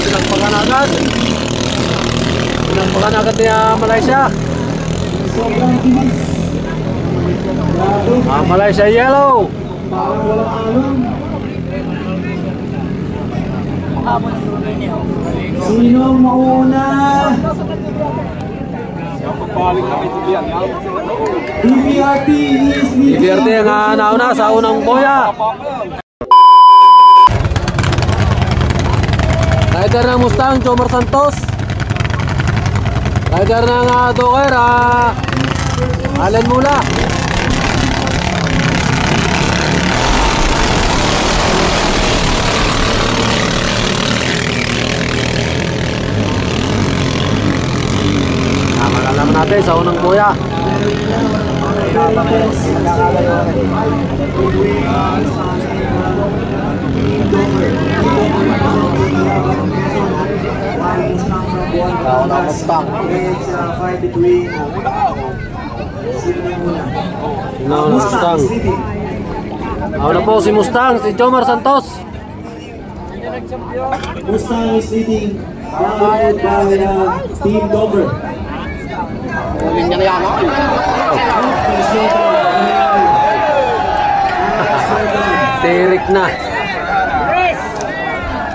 Pinagpakan agad. Pinagpakan agad ni Malaysia. Malaysia yellow. Sino mauna? DBRT is DBRT yang nauna sa unang boya. Rider ng Mustang, Jomar Santos. Rider ng Docker, Allen Mula. Malalaman natin sa unang boya. Mustang. Mustang. Ano po si Mustang, si Jomar Santos. Mustang is leading by Team Dover. Tirik na.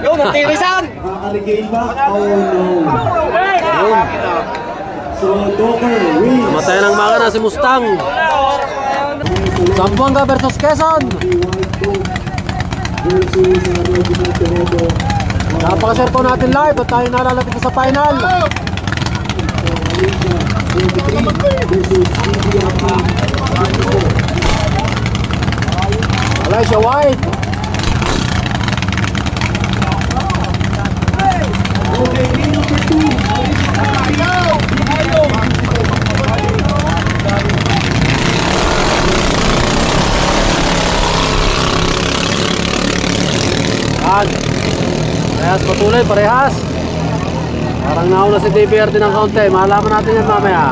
Yo, natirisan! Makakaligay ba? Oh no. Yun. So Dover wins. Namatayan ng mga na si Mustang. Zamboanga versus Quezon. Napaka-share po natin live at tayo nalalapit sa final. Malaysia White. Parehas patuloy, parehas. Parang nauna si DBRT ng kaunti. Malaman natin yan mamaya.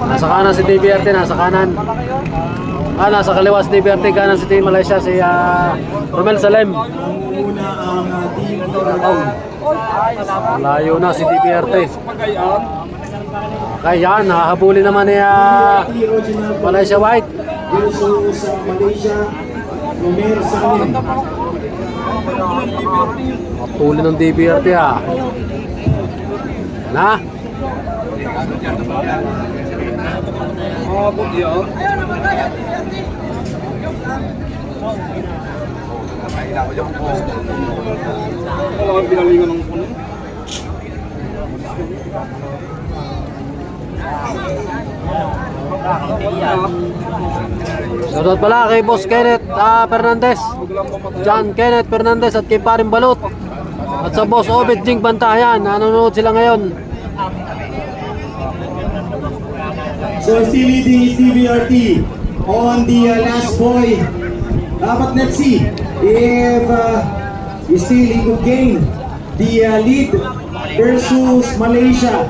Nasa kanan si DBRT, nasa kanan. Nasa kaliwa si DBRT, kanan si Team Malaysia, si Romel Salem. Malayo na si DBRT. Kaya yan, nahabuli naman ni Malaysia White. Huli ng DBRT na. Shoutout pala kay Boss Kenneth Fernandez, John Kenneth Fernandez at kay Paring Balot. At sa Boss Obed Jing Bantayan, nanonood sila ngayon. So still leading is DBRT on the last boy. Dapat let's see if still he could gain the lead versus Malaysia.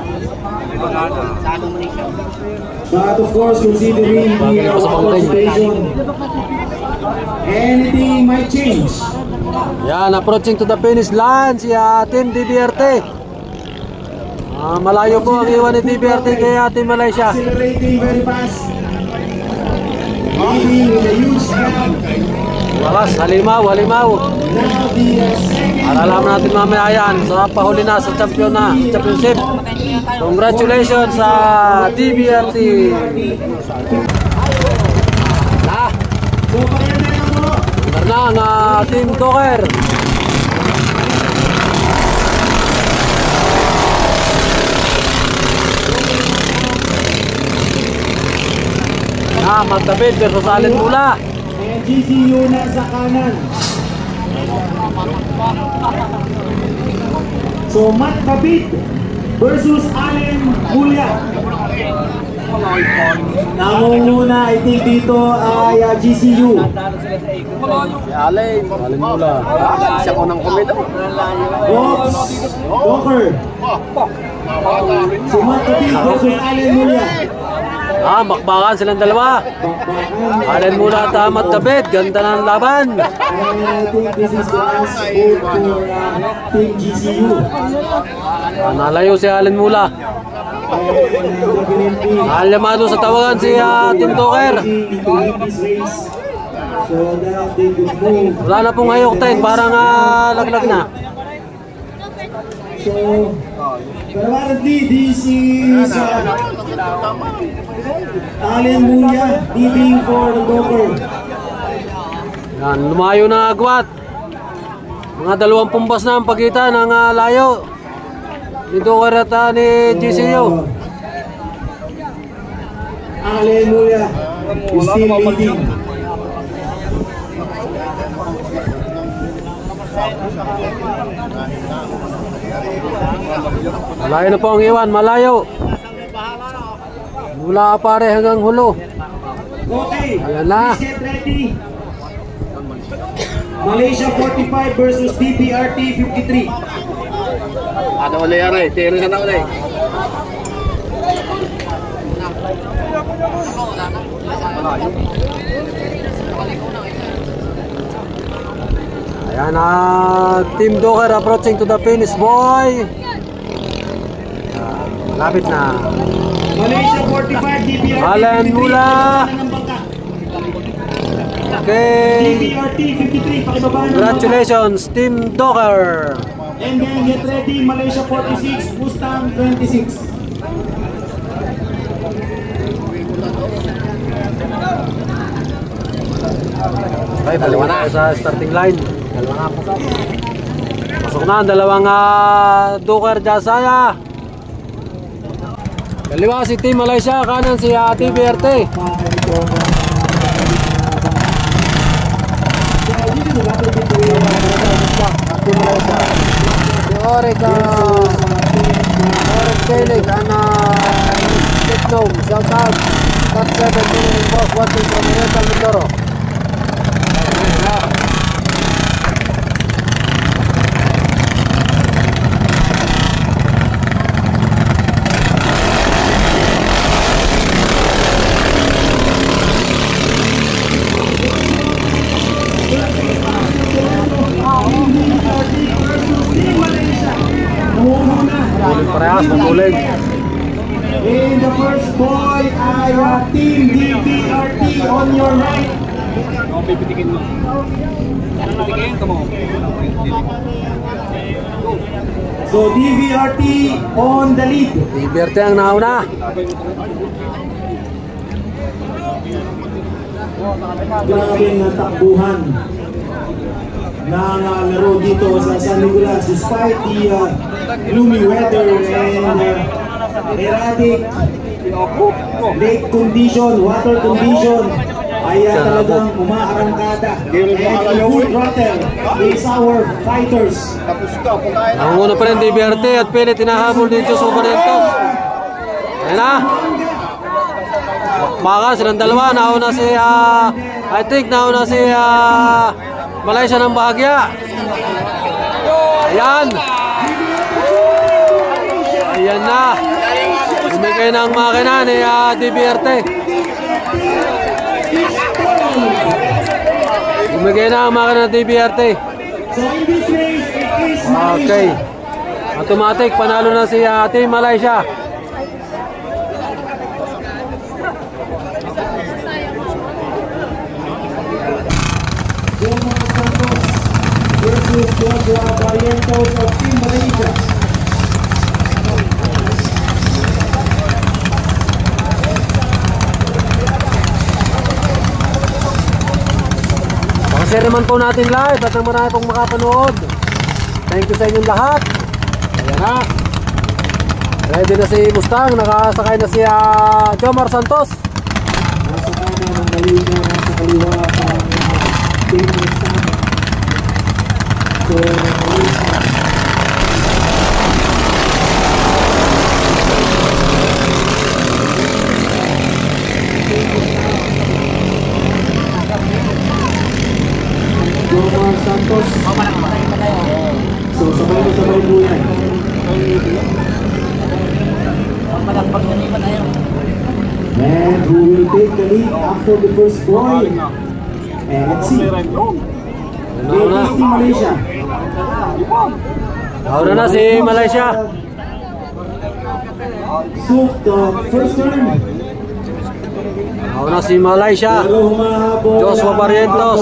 But of course, considering the station, anything might change. Yan, approaching to the finish line si Team DBRT. Malayo po ang iwan ni DBRT kay Team Malaysia. Accelerating very fast. Leading with a huge gap. Wakas, halimaw. Alalaman natin mamaya yan sa pahuli na sa championship. Congratulations sa DBRT. Under na ang Team Docker. Magdabit versus Allen Mula. GCU na sa kanan. So Matt Babit versus Allen Mula. Nangunguna I think dito ay GCU. Si Allen Mula. Siya ko ng komento. Oops, Docker. So Matt Babit versus Allen Mula. Bakbakan silang dalawa. Bakbakan. Allen mula at Ahmad David. Ganda ng laban. And I think this is the last vote for Team GCU. Nalayo si Allen mula. Alamado sa tawagan si Tim Docker. Wala na pong hayok tayo. Parang laglag na. So, apparently this is Allen Mulia leading for the Docker. Yan, lumayo na agwat. Mga 20 bus na ang pagitan ng layo. Dito karata ni GCU. Allen Mulia is still leading. Malayo na po ang iwan, malayo. Mula pare hanggang hulo. Okay, Ayan na. please get ready. Malaysia 45 versus DBRT 53. Ada oleh aray, tiro sana oleh. Ayan Team Docker approaching to the finish, boy. Malapit na. Malaysia 45, DBRT Allen 53. mula. Okay. DBRT 53, pakibaba ng Congratulations, Team Docker. And then get ready, Malaysia 46, Mustang 26. Okay, dalawa na sa starting line. Dalawa na po. Pasok na ang dalawang Docker Jasaya. Kaliwa si Team Malaysia, kanan si DBRT. Oreka Felix and Technom, shout out. Top 7 minimum boss watching from Oriental Mindoro. Parehas maguling. In the first boy ay Team DBRT on your right. Pipitikin mo. Pipitikin mo. So DBRT on the lead. DBRT ang nauna. Grabe na takbuhan ng laro dito sa San Nicolas despite the gloomy weather and erratic lake condition, water condition ay talagang umaarangkada. And the full throttle is our fighters. Ang una pa rin DBRT at pilit tinahabol din Diyos Obarentos. Ayan na. Baka silang dalawa, nauna si I think nauna si Malaysia ng bahagya. Ayan. Ayan na. Bumigay ng makina ni DBRT. Bumigay na ang makina ng DBRT. So in this race, it is Okay. Automatic, panalo na si Team Malaysia. Jomar Santos versus Joshua Barrientos of Team Malaysia. Pakashare naman po natin live at ang marami pong makapanood. Thank you sa inyong lahat. Ayan na. Ready na si Mustang. Nakasakay na si Jomar Santos. Nasa kanan ng Malaysia, nasa kaliwa ang Team Mustang. So, Malaysia. Jomar Santos. So, sabay po yan. And who will take the lead after the first boy? And let's see. Nauna. Team Malaysia. Nauna na si Malaysia. So the first turn. Nauna si Malaysia. Pero humahabol Joshua ang Barrientos.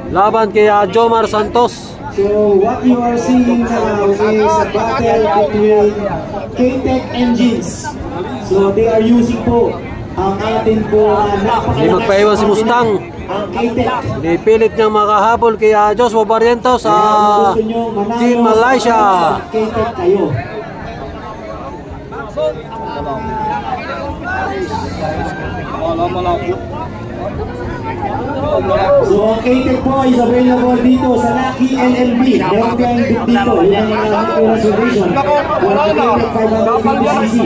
Laban kay Jomar Santos. So what you are seeing now is a battle between K-Tech engines. So they are using po ang atin po Hindi magpaiwan si Mustang. ang K-Tech. Nipilit niyang makahabol kay Joshua Barrientos sa Team Malaysia. K-Tech kayo. So ang K-Tech po is available dito sa Lucky LLB. Meron tayong dito. Yun ang mga reservation. For the K-Tech 550cc.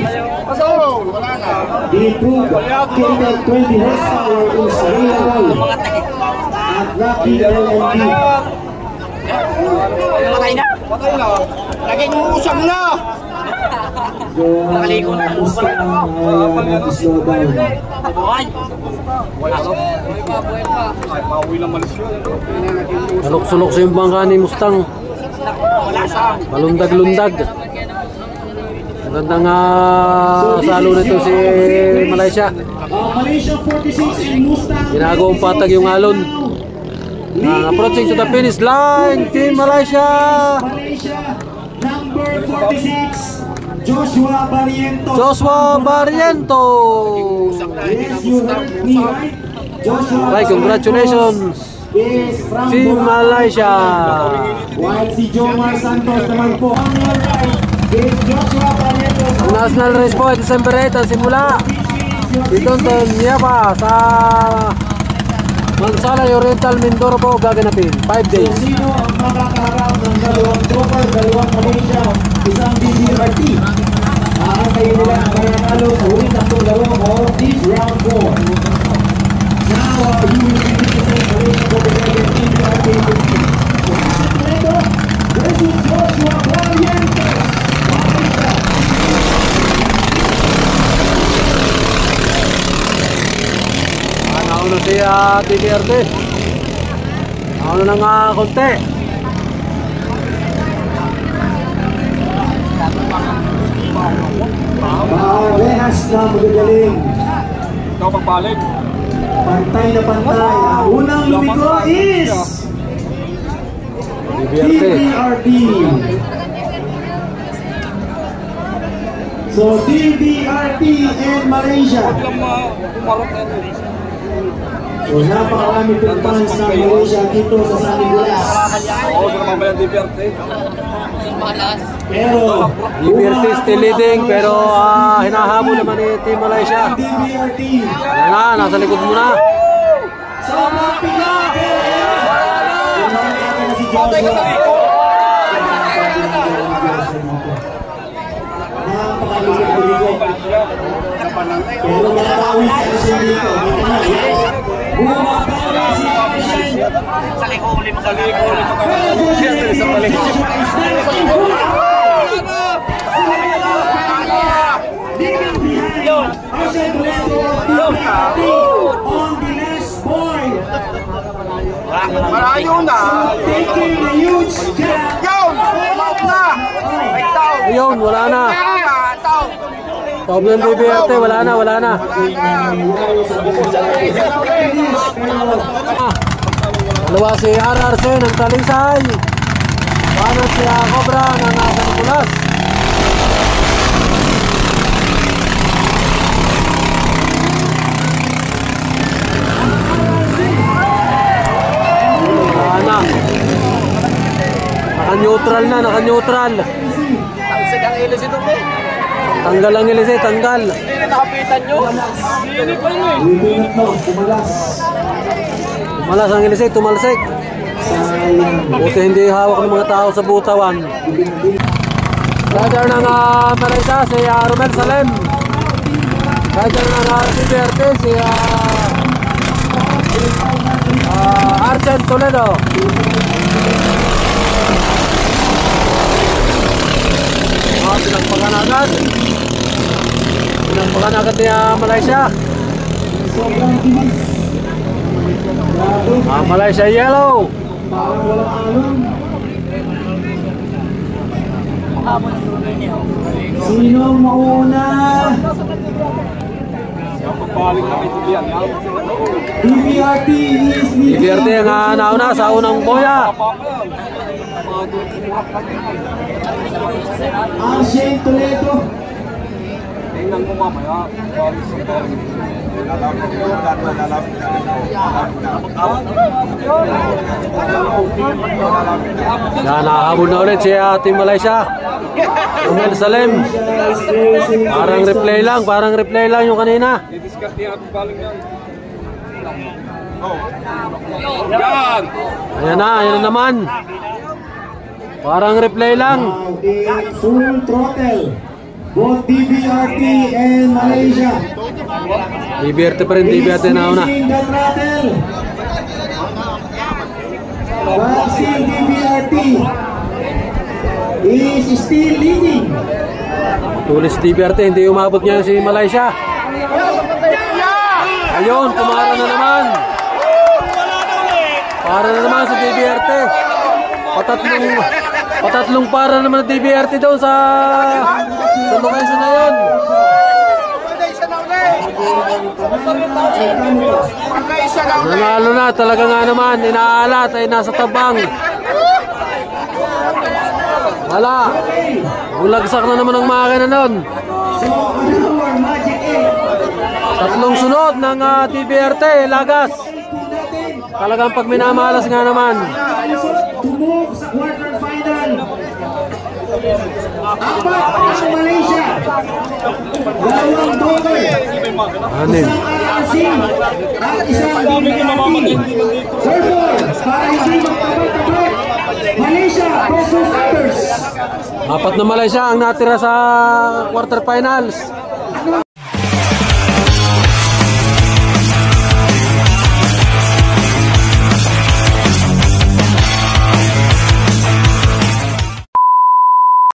The improved K-Tech 20 horsepower is available at Lucky LLB. Patay na! Patay na! Naging usang na! Nakaligo na. Mustang ay nag-slow down. Salok-sulok sa yung bangka ni Mustang. Malundag-lundag. Magandang salo nito si Malaysia. Malaysia 46 and Mustang. Ginagawang patag yung alon. Approaching to the finish line, Team Malaysia. Malaysia number 46 Joshua Barrientos. Joshua Barrientos. Yes, you heard me right. Joshua Right, congratulations. is from Team Malaysia. While si Jomar Santos naman po on your right is Joshua Barrientos. Ang national race po ay December 8 ang simula. Dito sa Niaba sa Mansalay Oriental, Mindoro po gaganapin. 5 days. So sino ang makakaharap ng dalawang tropa, dalawang Malaysia, isang DDRT? Kayo nila ang mananalo sa huling tatlong laro of this round 4. Now, you will be witnessing Malaysia Copenhagen DDRT 15. Toledo versus Joshua Barrientos. Nauna si TDRT. Nauna ng konti. Rehas na magagaling. Ikaw pagbalik. Pantay na pantay. Ang unang lumiko is TDRT. DDRT. So DDRT and Malaysia. So napakarami pong fans ng Malaysia dito sa Sanigulas. Oo, sa naman ba yung DPRT? Pero DBRT still leading pero hinahabol naman ni Team Malaysia. DDRT. Yan na, nasa likod mo na. So mapilagay. Si Joshua. Pero matawi siya dito. Bumabawi si Ashen. Sa liko ulit mo. Sa liko ulit mo. Siyempre sa balik. On the last point. Malayo na. Taking a huge gap. Yun! Umap na! May tao! Ayun, wala na. Tao! Taob ng DBRT, wala na, wala na. Dalawa si RRC ng Talisay. Paano si Cobra ng Sanikulas. Wala na. Naka-neutral na, naka-neutral. Ang ang ilis ito mo. Tanggal ang ilis tanggal. Hindi na nakapitan nyo. Hindi pa nyo eh. Bibinat no, kumalas. Malas ang ilis tumalsik. Sayang. Buti hindi hawak ng mga tao sa butawan. Rider ng Malaysia si Romel Salem. Rider ng DBRT si Arjen Toledo. Pinagpagan agad. Pinampakan agad ni Malaysia. Sobrang bilis. Grabe. Malaysia yellow. Parang walang alon. Sinong mauna? DBRT is leading. DBRT ang nauna sa unang boya. Arshane Toledo. Tingnan ko mamaya. Yan, nakahabol na ulit si Team Malaysia. Romel Salem. Parang replay lang yung kanina. Ayan na naman. Parang replay lang. Now in full throttle. Both DBRT and Malaysia. DBRT pa rin, DBRT na una. Squeezing the throttle. But still DBRT is still leading. Tulis DBRT, hindi umabot niya si Malaysia. Ayun, tumara na naman. Para na naman sa DBRT. Patatlong para naman ng DBRT daw sa location na yun. Nanalo na, talaga nga naman, inaalat ay nasa tabang. Wala, bulagsak na naman ang makina nun. So our Magic 8. Tatlong sunod ng DBRT, lagas. Talagang pag minamalas nga naman. To move sa quarterfinal. Apat ang Malaysia. Dalawang Dover. Anim. Isang RRC at isang DBRT. Therefore, para hindi magtabat-tabat, Malaysia versus others. Apat na Malaysia ang natira sa quarterfinals.